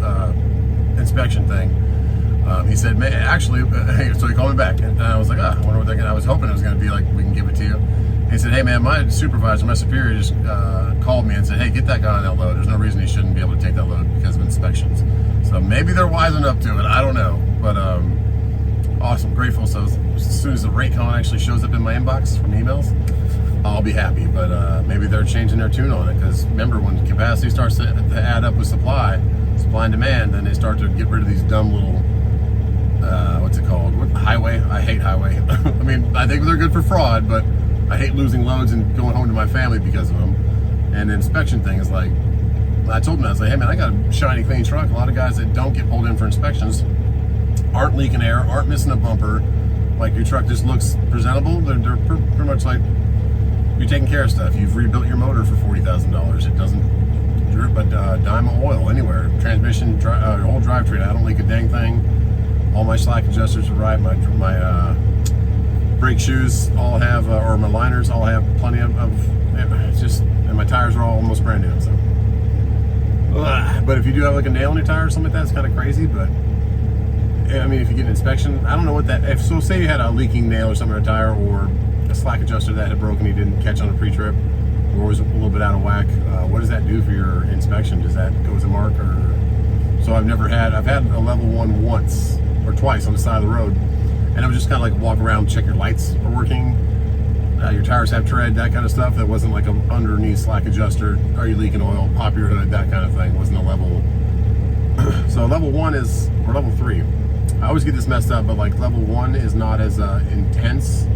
A: inspection thing. He said, man, actually, so he called me back. And I was like, I wonder what they're going to, I was hoping it was going to be like, we can give it to you. He said, hey man, my supervisor, my superior just called me and said, hey, get that guy on that load. There's no reason he shouldn't be able to take that load because of inspections. So maybe they're wising up to it. I don't know. But awesome, grateful. So as soon as the rate con actually shows up in my inbox from emails, I'll be happy. But maybe they're changing their tune on it because remember, when capacity starts to add up with supply and demand, then they start to get rid of these dumb little, what's it called? Highway? I hate highway. I mean, I think they're good for fraud, but I hate losing loads and going home to my family because of them. And the inspection thing is like, I told them, I was like, hey man, I got a shiny, clean truck. A lot of guys that don't get pulled in for inspections aren't leaking air, aren't missing a bumper. Like your truck just looks presentable. They're pretty much like you're taking care of stuff. You've rebuilt your motor for $40,000. It doesn't drip a dime of oil anywhere. Transmission, whole drivetrain, I don't leak a dang thing. All my slack adjusters are right. My brake shoes all have, or my liners all have plenty of it's just, and my tires are all almost brand new. So, but if you do have like a nail in your tire or something like that, it's kind of crazy. But I mean, if you get an inspection, I don't know what that. So say you had a leaking nail or something in a tire, or a slack adjuster that had broken, you didn't catch on a pre-trip, or was a little bit out of whack. What does that do for your inspection? Does that go as a mark, or? So I've had a level 1 once or twice on the side of the road, and it was just kind of like walk around, check your lights are working, your tires have tread, that kind of stuff. That wasn't like an underneath slack adjuster. Are you leaking oil? Pop your hood, that kind of thing. It wasn't a level. So level 1 is, or level 3. I always get this messed up, but like level 1 is not as intense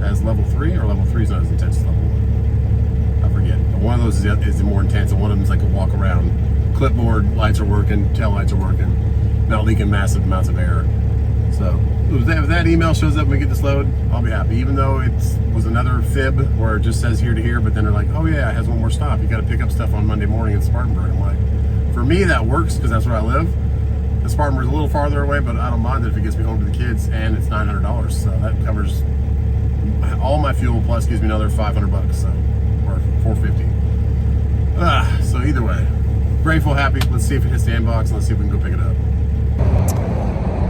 A: as level 3, or level 3 is not as intense as level 1. I forget. But one of those is more intense, and one of them is like a walk around. Clipboard lights are working, tail lights are working, not leaking massive amounts of air. So if that email shows up and we get this load, I'll be happy. Even though it was another fib where it just says here to here, but then they're like, oh yeah, it has one more stop. You got to pick up stuff on Monday morning in Spartanburg. I'm like, for me that works because that's where I live. The Spartanburg's a little farther away, but I don't mind it if it gets me home to the kids, and it's $900. So that covers all my fuel, plus gives me another $500, so, or $450. So either way, grateful, happy. Let's see if it hits the inbox, and let's see if we can go pick it up.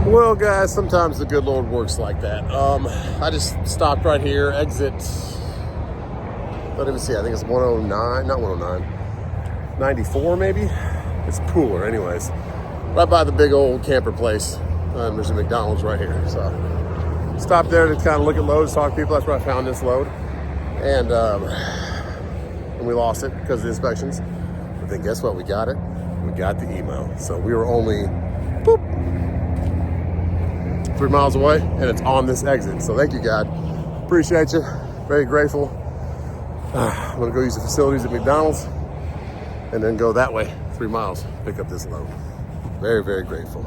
A: Well, guys, sometimes the good Lord works like that. I just stopped right here, exit, let me see, I think it's 109, not 109, 94 maybe? It's cooler anyways. Right by the big old camper place. There's a McDonald's right here. So stopped there to kind of look at loads, talk to people. That's where I found this load. And we lost it because of the inspections. But then guess what? We got it. We got the email. So we were only 3 miles away, and it's on this exit. So thank you, God. Appreciate you. Very grateful. I'm going to go use the facilities at McDonald's and then go that way 3 miles, pick up this load. Very, very grateful.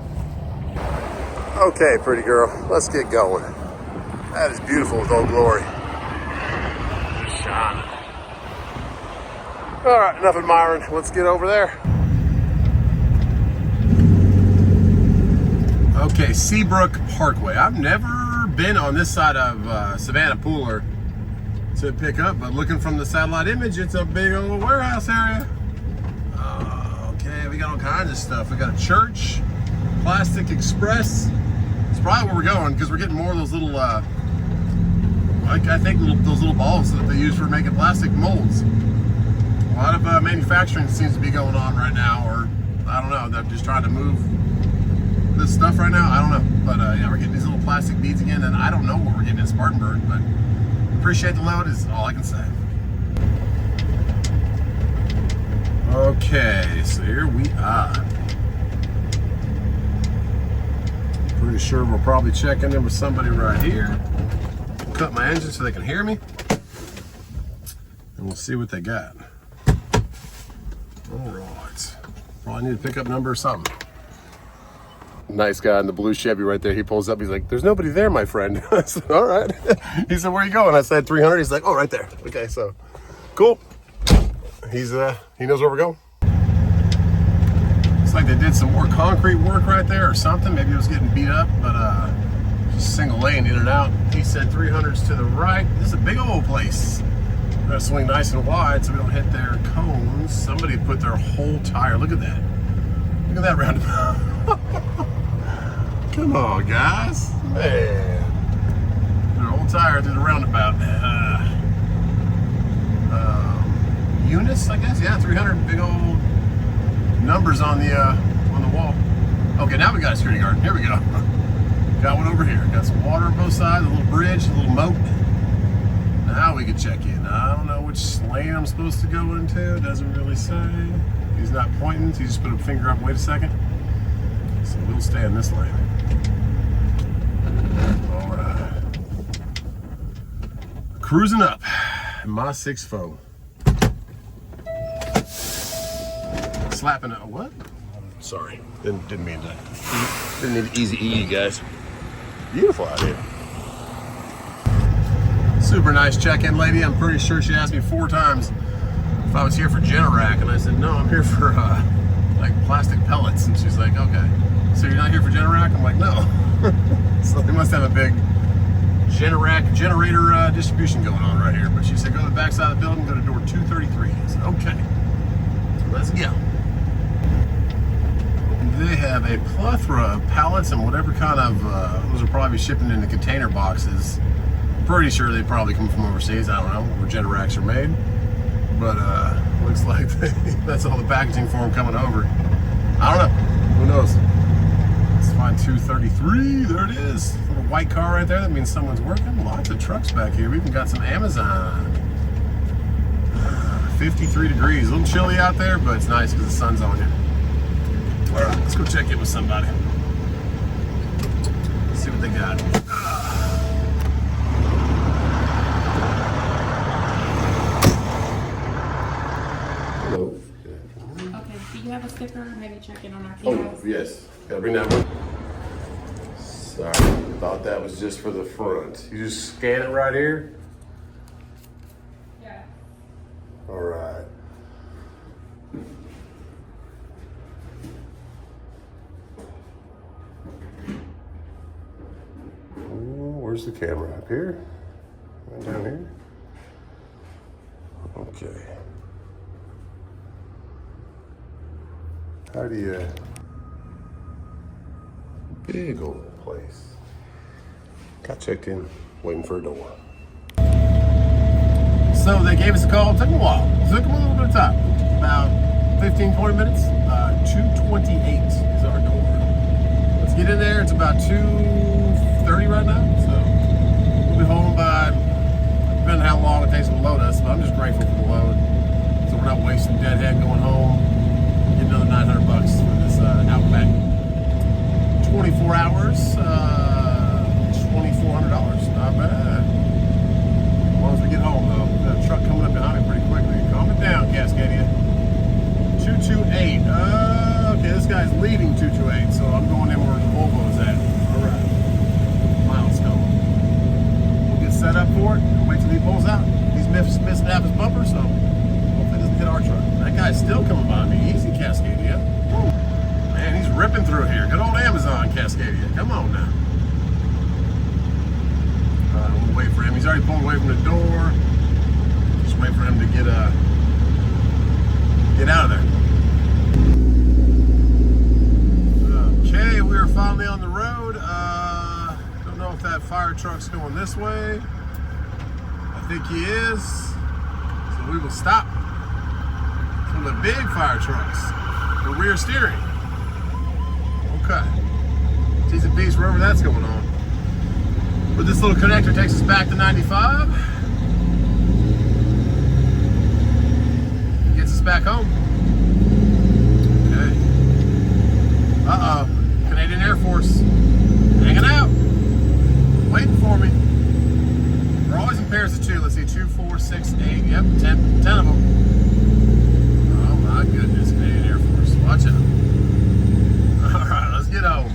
A: Okay, pretty girl, let's get going. That is beautiful with Old Glory. Just shining. All right, enough admiring. Let's get over there. Okay, Seabrook Parkway. I've never been on this side of Savannah Pooler to pick up, but looking from the satellite image, it's a big old warehouse area. Okay, we got all kinds of stuff. We got a church, Plastic Express. It's probably where we're going because we're getting more of those little, I think those little balls that they use for making plastic molds. A lot of manufacturing seems to be going on right now, or I don't know, they're just trying to move this stuff right now. I don't know, but yeah, we're getting these little plastic beads again, and I don't know what we're getting in Spartanburg, but appreciate the load is all I can say. Okay, so here we are. Pretty sure we'll probably check in there with somebody right here. Cut my engine so they can hear me. And we'll see what they got. All right. Probably need a pickup number or something. Nice guy in the blue Chevy right there. He pulls up. He's like, "There's nobody there, my friend." I said, "All right." He said, "Where are you going?" I said, 300. He's like, "Oh, right there." Okay, so cool. He knows where we're going. Looks like they did some more concrete work right there or something. Maybe it was getting beat up, but just single lane in and out. He said 300s to the right. This is a big old place. We're gonna swing nice and wide so we don't hit their cones. Somebody put their whole tire. Look at that. Look at that roundabout. Come on, guys. Man. Their whole tire through the roundabout. Units, I guess. Yeah, 300 big old numbers on the wall. Okay, now we got a security guard. Here we go. Got one over here. Got some water on both sides, a little bridge, a little moat. Now we can check in. I don't know which lane I'm supposed to go into. It doesn't really say. He's not pointing. He just put a finger up. Wait a second. So we'll stay in this lane. All right. Cruising up. My 6'4". Slapping it. What? Sorry. Didn't mean that. Didn't mean easy E, guys. Beautiful out here. Super nice check-in lady. I'm pretty sure she asked me 4 times if I was here for Generac, and I said, "No, I'm here for like plastic pellets." And she's like, "Okay, so you're not here for Generac?" I'm like, "No." So they must have a big Generac generator distribution going on right here. But she said, "Go to the back side of the building, go to door 233. I said, "Okay, let's go." They have a plethora of pallets and whatever kind of those will probably be shipping into container boxes. Pretty sure they probably come from overseas. I don't know where Generacs are made, but looks like that's all the packaging for them coming over. I don't know. Who knows? Let's find 233. There it is. Little white car right there. That means someone's working. Lots of trucks back here. We even got some Amazon. 53 degrees. A little chilly out there, but it's nice because the sun's on you. All right, let's go check in with somebody. See what they got. Hello.
C: Okay, do you have a sticker? Maybe check in on our
A: Oh,
C: kiosks?
A: yes. Gotta bring that one. Sorry, thought that was just for the front. You just scan it right here?
C: Yeah.
A: All right. Where's the camera? Up here? Right down here? Okay. How do you... Big old place. Got checked in, waiting for a door. So they gave us a call. It took them a while. It took them a little bit of time. About 15, 20 minutes. 2:28 is our door. Let's get in there. It's about 2:30 right now. So we'll be home by, depending on how long it takes them to load us, but I'm just grateful for the load. So we're not wasting deadhead going home. Get another $900 for this Outback. 24 hours, $2,400. Not bad. As long as we get home, though. We've got a truck coming up behind me pretty quickly. Calm it down, Cascadia. 228. Okay, this guy's leaving 228, so I'm going in where the Volvo's at. All right. Milestone. We'll get set up for it and wait till he pulls out. He's missing half his bumper, so hopefully it doesn't hit our truck. That guy's still coming by me. Easy, Cascadia. Woo. Man, he's ripping through here. Good old Amazon, Cascadia. Come on now. We'll wait for him. He's already pulled away from the door. Just wait for him to get out of there. Okay, we are finally on the road. Don't know if that fire truck's going this way. I think he is. So we will stop. It's one of the big fire trucks. The rear steering. Okay. T's and P's wherever that's going on. But this little connector takes us back to 95. Gets us back home. Okay. Uh-oh. Canadian Air Force. hanging out, waiting for me. We're always in pairs of 2. Let's see, 2, 4, 6, 8. Yep, 10 of them. Oh my goodness, Canadian Air Force. Watch out. All right, let's get home.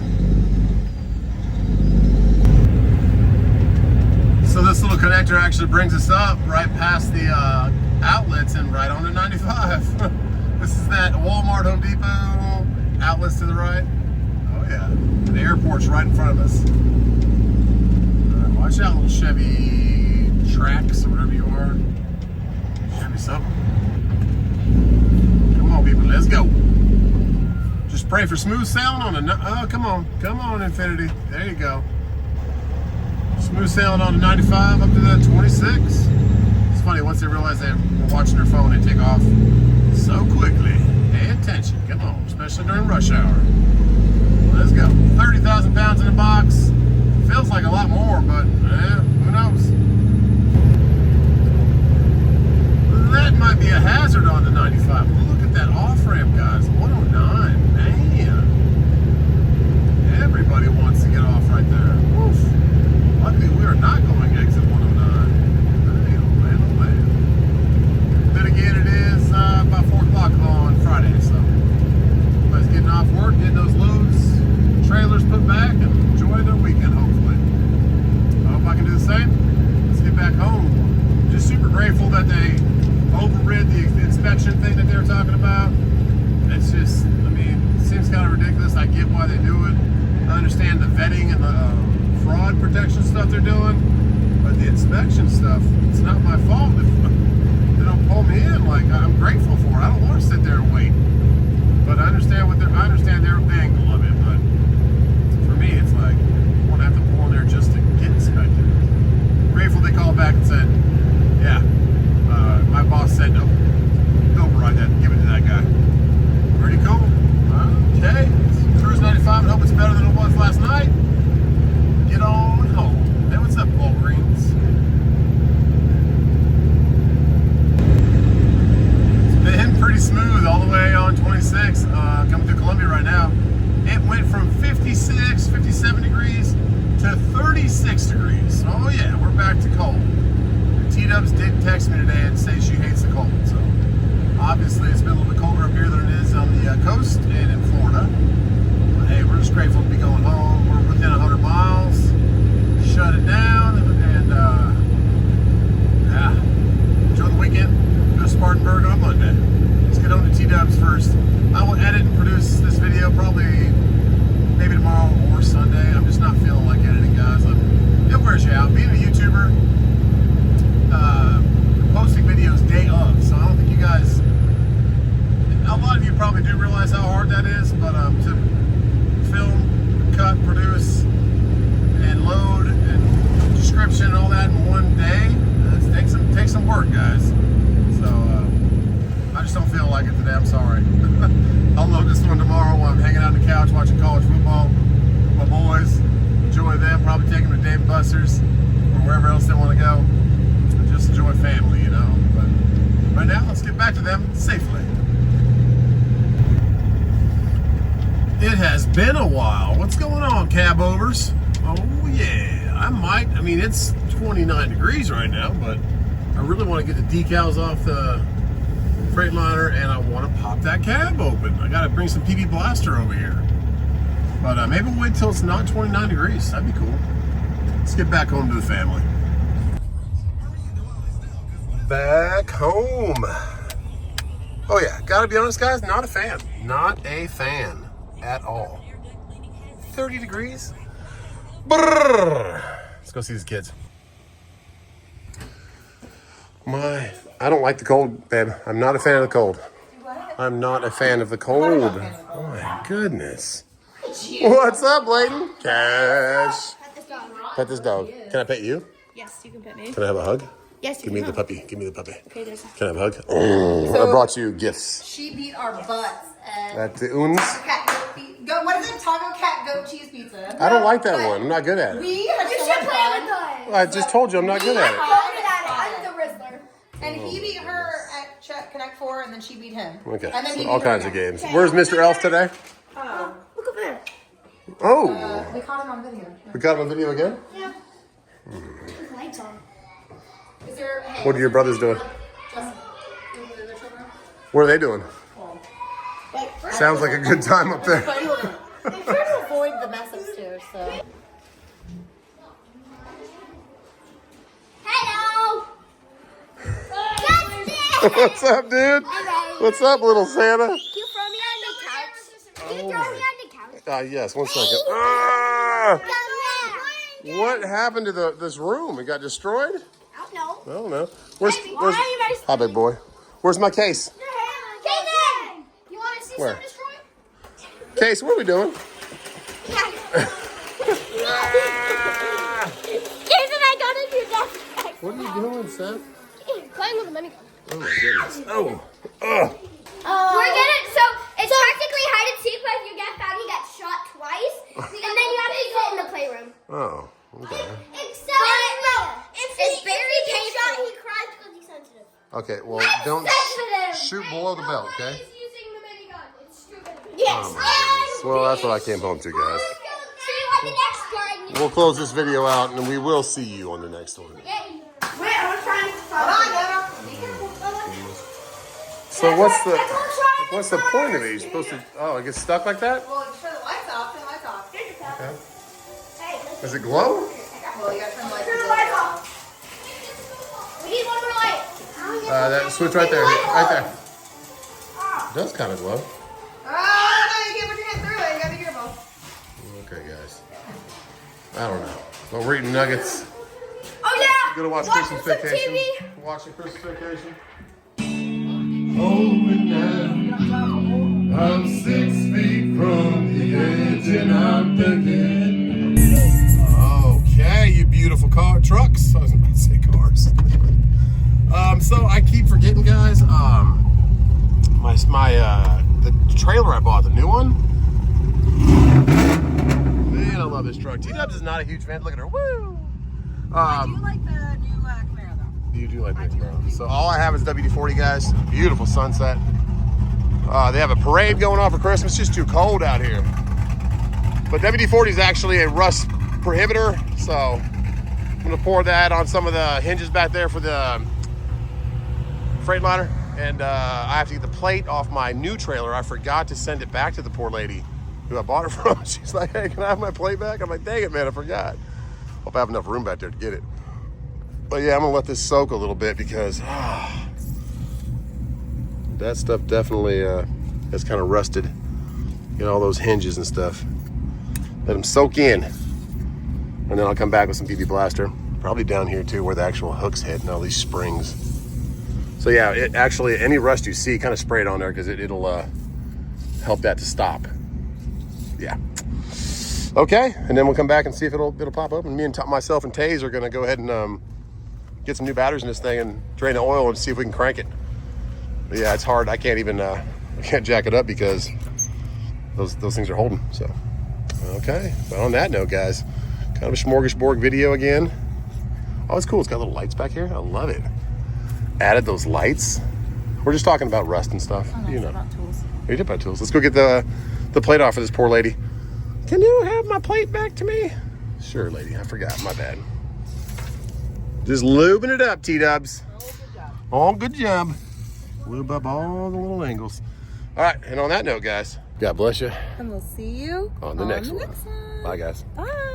A: So this little connector actually brings us up right past the outlets and right onto 95. This is that Walmart, Home Depot, outlets to the right. Oh yeah, the airport's right in front of us. All right, watch out, little Chevy Trax or whatever you are. Chevy something. Come on, people, let's go. Just pray for smooth sailing on the. Oh, come on, Infinity. There you go. Smooth sailing on the 95 up to the 26. It's funny, once they realize they were watching their phone, they take off so quickly. Pay attention, come on, especially during rush hour. Let's go. 30,000 pounds in the box. Feels like a lot more, but who knows? That might be a hazard on the 95. Look at that off-ramp, guys. 109, man. Everybody wants to get off right there. Woof. Luckily, we are not going exit 109. Hey, oh man, oh man. Then again, it is about 4 o'clock on Friday, so everybody's getting off work, getting those loads, trailers put back, and enjoy their weekend, hopefully. I hope I can do the same. Let's get back home. Just super grateful that they overrid the inspection thing that they were talking about. It's just, I mean, it seems kind of ridiculous. I get why they do it. I understand the vetting and the fraud protection stuff they're doing, but the inspection stuff, it's not my fault if they don't pull me in. Like, I'm grateful for it. I don't want to sit there and wait. But I understand I understand their angle of it, but for me, it's like, I want to have to pull in there just to get inspected. Grateful they called back and said, yeah, my boss said, no, override that, give it to that guy. Pretty cool. Okay, Cruise 95, I hope it's better than it was last night. Get on home. Hey, what's up, Walgreens? It's been pretty smooth all the way on 26, coming through Columbia right now. It went from 56, 57 degrees to 36 degrees. Oh yeah, we're back to cold. T-Dubs did text me today and say she hates the cold, so obviously it's been a little bit colder up here than it is on the coast and in Florida. But hey, we're just grateful to be going home. We're within 100 miles. Shut it down and yeah, enjoy the weekend. Go to Spartanburg on Monday. Let's get on to T-Dubs first. I will edit and produce this video probably maybe tomorrow or Sunday. I'm just not feeling like editing, guys. It wears you out. Being a YouTuber, posting videos day of, so I don't think you guys, a lot of you probably do realize how hard that is, but to film, cut, produce, and load, and description, and all that in one day, it takes some work, guys. So I just don't feel like it today. I'm sorry. I'll load this one tomorrow while I'm hanging out on the couch watching college football. My boys, enjoy them. Probably take them to Dave & Buster's or wherever else they want to go. Just enjoy family, you know. But right now, let's get back to them safely. It has been a while. What's going on, cab overs? Oh yeah, I mean, it's 29 degrees right now, but I really want to get the decals off the Freightliner and I want to pop that cab open. I got to bring some PB Blaster over here. But maybe we'll wait till it's not 29 degrees. That'd be cool. Let's get back home to the family. Back home. Oh yeah, gotta be honest, guys, not a fan. Not a fan at all. 30 degrees? Brrr. Let's go see these kids. I don't like the cold, babe. I'm not a fan of the cold. I'm not a fan of the cold. Oh my goodness. What's up, Layden? Cash. Pet this dog. Can I pet you?
C: Yes, you can pet me.
A: Can I have a hug?
C: Yes, you
A: Give me
C: can.
A: the puppy. Give me the puppy.
C: Okay, there's a...
A: Can I have a hug? I brought you gifts.
D: She beat our butts at
A: That's the uns.
D: cat goat feet. What is it? Taco cat goat cheese pizza.
A: I don't like that one. I'm not good at it.
D: We had
C: You
D: so
C: should
D: much
C: play
D: fun.
C: with us.
A: I just told you I'm not good at it.
C: I'm good at it. I'm the Rizzler.
D: And he beat her at Connect 4, and then she beat him.
A: Okay,
D: And then he
A: so
D: beat
A: all
D: her
A: kinds of
D: again.
A: games. Where's Mr. Elf today?
C: Look over there.
A: Oh,
D: We caught him on video.
A: we got him on video again?
D: Yeah.
E: With lights on.
D: Is there? Hey,
A: What are your brothers doing?
D: Justin, the children?
A: What are they doing?
E: Wait,
A: Sounds like a good time up there.
E: I'm trying to avoid the mess upstairs, so. Hello! Justin!
A: What's up, dude? What's up, little Santa?
E: Can you throw me on the couch? Can you throw me on the couch?
A: Yes, 1 second. Ah!
E: Come here.
A: What happened to this room? It got destroyed?
E: I don't know.
A: I don't know. Where's
E: Why are you guys?
A: hi, big boy? Where's my case?
E: Jason! You want to see
A: Where?
E: some destroyed?
A: Case, what are we doing?
E: Yeah. Jason, I got a new desk.
A: What are you doing, Seth?
E: Playing with the minigun.
A: Oh my goodness. Oh.
E: We're gonna, so it's practically hide and seek, but if you get found, you get shot twice. And then you have to sit in the playroom.
A: Oh. Okay.
E: It's very painful. He cries because he's sensitive.
A: Okay. Well, don't shoot below the belt. Okay.
E: He's using the minigun. It's stupid. Yes.
A: Well, that's what I came home to, guys.
E: See you on the next one.
A: We'll close this video out, and we will see you on the next one.
E: Wait,
D: I'm trying to hold on, Dada.
A: So what's the point of it? You're supposed to it gets stuck like that?
D: Well, turn the lights off. Turn the lights off.
A: Okay. Does it glow?
D: Well, you gotta turn the lights off.
E: we need one more light.
A: That switch right there. Right there. It does kind of glow.
D: Oh, no, you can't put your hand through it. You gotta be careful.
A: Okay, guys. I don't know. But we're eating nuggets.
E: Oh yeah.
A: Gonna watch
E: Watching
A: Christmas
E: some
A: Vacation.
E: TV.
A: Watching Christmas Vacation. Oh, and now I'm 6 feet from the edge, and I'm thinking. Okay, you beautiful trucks. I was about to say cars. So I keep forgetting, guys. The trailer I bought, the new one. Man, I love this truck. T-Dubs is not a huge fan. Look at her. Woo!
F: I do like the new Camaro though.
A: You do like the Camaro. So all I have is WD-40, guys. Beautiful sunset. They have a parade going on for Christmas. It's just too cold out here. But WD-40 is actually a rust prohibitor. So I'm gonna pour that on some of the hinges back there for the Freightliner. And I have to get the plate off my new trailer. I forgot to send it back to the poor lady who I bought it from. She's like, hey, can I have my plate back? I'm like, dang it, man, I forgot. Hope I have enough room back there to get it. But yeah, I'm gonna let this soak a little bit because that stuff definitely has kind of rusted. You know, all those hinges and stuff. Let them soak in. And then I'll come back with some BB Blaster. Probably down here too where the actual hooks hit and all these springs. So yeah, it actually, any rust you see, kind of spray it on there because it'll help that to stop. Yeah. Okay, and then we'll come back and see if it'll pop up. And me and myself and Taze are gonna go ahead and get some new batteries in this thing and drain the oil and see if we can crank it. But yeah, it's hard. I can't even I can't jack it up because those things are holding. So okay. But on that note, guys, kind of a smorgasbord video again. Oh, it's cool. It's got little lights back here. I love it. Added those lights. We're just talking about rust and stuff.
F: Oh, no,
A: You
F: it's
A: know.
F: about tools.
A: We did buy tools. Let's go get the plate off for this poor lady. Can you have my plate back to me? Sure, lady. I forgot. My bad. Just lubing it up, T-Dubs.
F: Oh, good job.
A: All good job. Lube up all the little angles. All right, and on that note, guys, God bless you.
F: And we'll see you
A: On the next one.
F: one.
A: Bye, guys.
F: Bye.